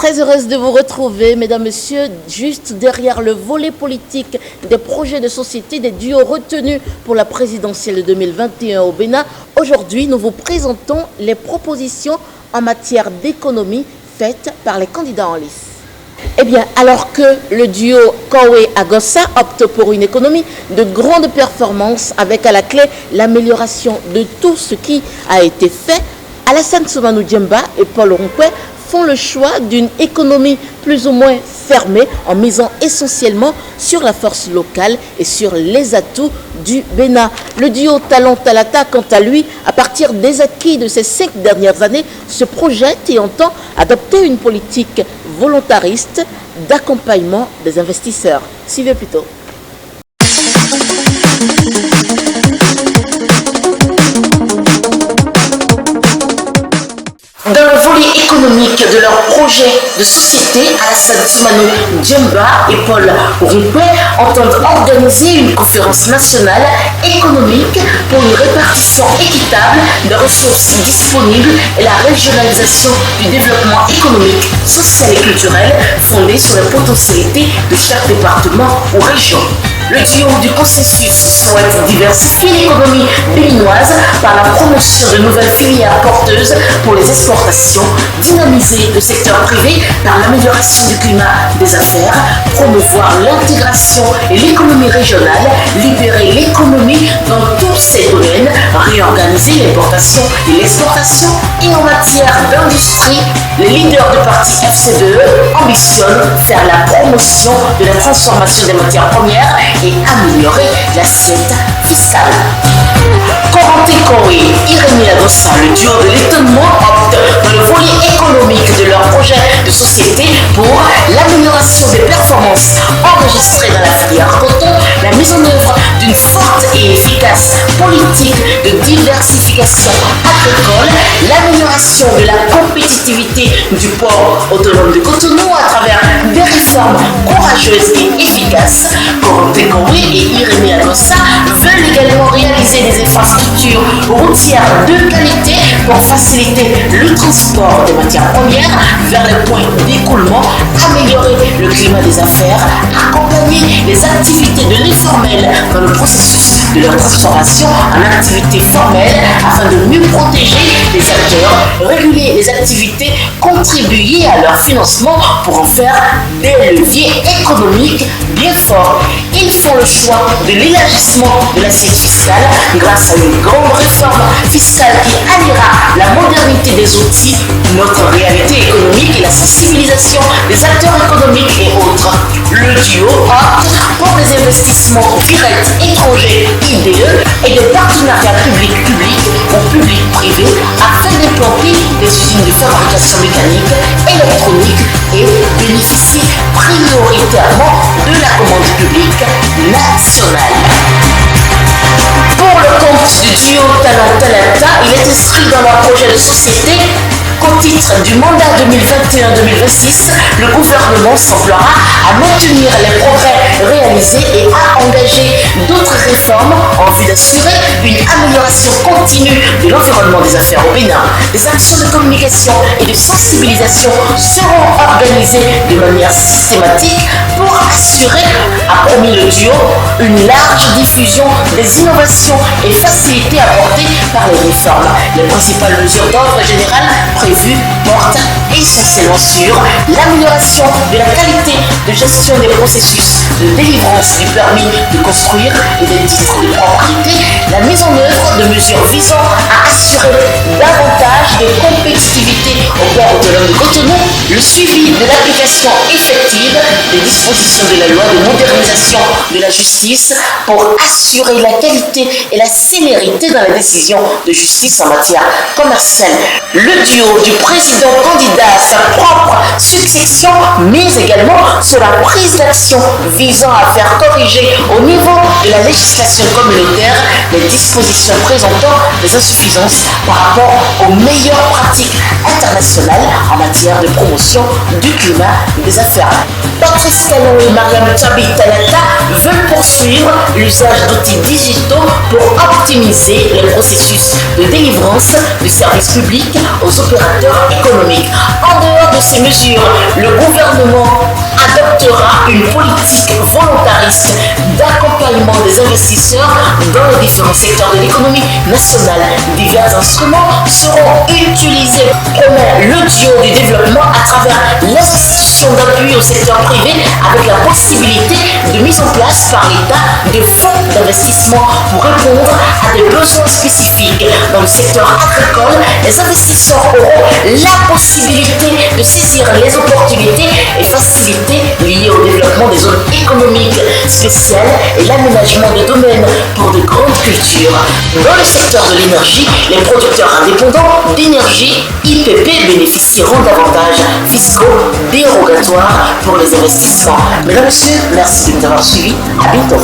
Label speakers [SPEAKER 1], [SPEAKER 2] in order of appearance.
[SPEAKER 1] Très heureuse de vous retrouver, mesdames, messieurs, juste derrière le volet politique des projets de société des duos retenus pour la présidentielle de 2021 au Bénin. Aujourd'hui, nous vous présentons les propositions en matière d'économie faites par les candidats en lice. Eh bien, alors que le duo Kowe-Agossa opte pour une économie de grande performance avec à la clé l'amélioration de tout ce qui a été fait, Alassane Soumanou Djemba et Paul Ronkwe font le choix d'une économie plus ou moins fermée en misant essentiellement sur la force locale et sur les atouts du Bénin. Le duo Talon Talata, quant à lui, à partir des acquis de ces 5 dernières années, se projette et entend adopter une politique volontariste d'accompagnement des investisseurs. Suivez plutôt. Dans le volet économique de leur projet de société, Alassane Soumanou Djemba et Paul Ronkwe entendent organiser une conférence nationale économique pour une répartition équitable des ressources disponibles et la régionalisation du développement économique, social et culturel fondé sur les potentialités de chaque département ou région. Le duo du consensus souhaite diversifier l'économie béninoise par la promotion de nouvelles filières porteuses pour les exportations, dynamiser le secteur privé par l'amélioration du climat des affaires, promouvoir l'intégration et l'économie régionale, libérer l'économie dans tous ces domaines, réorganiser l'importation et l'exportation et en matière d'industrie, les leaders du parti FCDE ambitionnent faire la promotion de la transformation des matières premières et améliorer l'assiette fiscale. Corenté Kowe, Irénée Agossa, le duo de l'étonnement opte dans le volet économique de leur projet de société pour l'amélioration des performances enregistrées dans la filière coton, la mise en œuvre d'une forte et efficace politique de diversification agricole, l'amélioration de la compétitivité du port autonome de Cotonou à travers des réformes courageuses et efficaces. Corenté Kowe et Irénée Agossa veulent également réaliser des infrastructures routières de qualité pour faciliter le transport des matières premières vers les points d'écoulement, améliorer le climat des affaires, accompagner les activités de l'informel dans le processus de leur transformation en activités formelles afin de mieux protéger les acteurs, réguler les activités, contribuer à leur financement pour en faire des leviers économiques bien forts. Ils font le choix de l'élargissement de l'assiette fiscale grâce à une grande réforme fiscale qui alliera la modernité des outils, notre réalité économique et la sensibilisation des acteurs économiques et autres. Le duo opte pour des investissements directs étrangers IDE et des partenariats public-public ou public-privé afin d'implanter des usines de fabrication mécanique, électronique et bénéficier prioritairement de la commande publique nationale. Pour le compte du duo Talon Talata, il est inscrit dans leur projet de société qu'au titre du mandat 2021-2026, le gouvernement s'emploiera à maintenir les progrès réalisés et à engager d'autres réformes en vue d'assurer une amélioration continue de l'environnement des affaires au Bénin. Des actions de communication et de sensibilisation seront organisées de manière systématique pour assurer, a promis le duo, une large diffusion des innovations et facilités apportées par les réformes. Les principales mesures d'ordre général prévues portent essentiellement sur l'amélioration de la qualité de gestion des processus de délivrance du permis de construire et des titres de propriété, la mise en œuvre de mesures visant à assurer davantage de compétitivité au port autonome de Cotonou, le suivi de l'application effective des dispositions de la loi de modernisation de la justice pour assurer la qualité et la célérité dans les décisions de justice en matière commerciale. Le duo du président candidat à sa propre succession mise également sur la prise d'action visant à faire corriger au niveau de la législation communautaire les dispositions présentant des insuffisances par rapport aux meilleures pratiques internationales en matière de promotion du climat et des affaires. Patrice Talon et Mariam Tchabi Talata veulent poursuivre l'usage d'outils digitaux pour optimiser les processus de délivrance de services publics aux opérateurs économiques. En dehors de ces mesures le gouvernement adoptera une politique volontariste d'accompagnement des investisseurs dans les différents secteurs de l'économie nationale. Divers instruments seront utilisés comme le duo du développement à travers l'institution d'appui au secteur privé avec la possibilité de mise en place par l'État de fonds d'investissement pour répondre à des besoins spécifiques. Dans le secteur agricole, les investisseurs auront la possibilité de saisir les opportunités et facilités liées au développement des zones économiques spéciales et l'aménagement de domaines pour de grandes cultures. Dans le secteur de l'énergie, les producteurs indépendants d'énergie IPP bénéficieront d'avantages fiscaux dérogatoires pour les investissements. Mesdames et messieurs, merci de nous avoir suivis. À bientôt.